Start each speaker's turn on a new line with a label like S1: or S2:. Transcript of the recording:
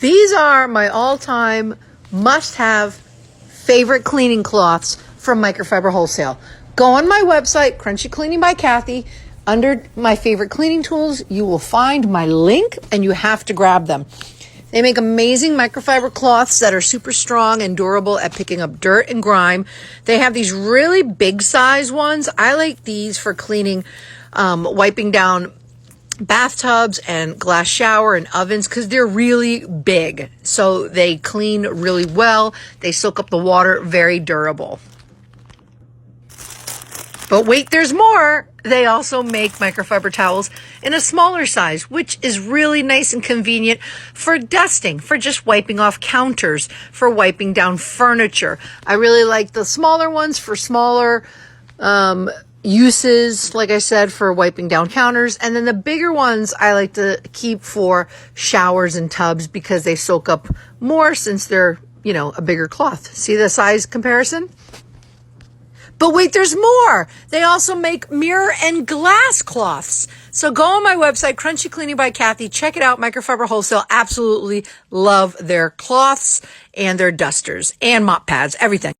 S1: These are my all-time must-have favorite cleaning cloths from Microfiber Wholesale. Go on my website, Crunchy Cleaning by Kathy. Under my favorite cleaning tools, you will find my link and you have to grab them. They make amazing microfiber cloths that are super strong and durable at picking up dirt and grime. They have these really big size ones. I like these for cleaning, wiping down bathtubs and glass shower and ovens because they're really big. So they clean really well. They soak up the water, very durable. But wait, there's more. They also make microfiber towels in a smaller size, which is really nice and convenient for dusting, for just wiping off counters, for wiping down furniture. I really like the smaller ones for smaller uses, like I said, for wiping down counters. And then the bigger ones I like to keep for showers and tubs because they soak up more since they're, a bigger cloth. See the size comparison? But wait, there's more. They also make mirror and glass cloths. So go on my website, Crunchy Cleaning by Kathy. Check it out, Microfiber Wholesale. Absolutely love their cloths and their dusters and mop pads, everything.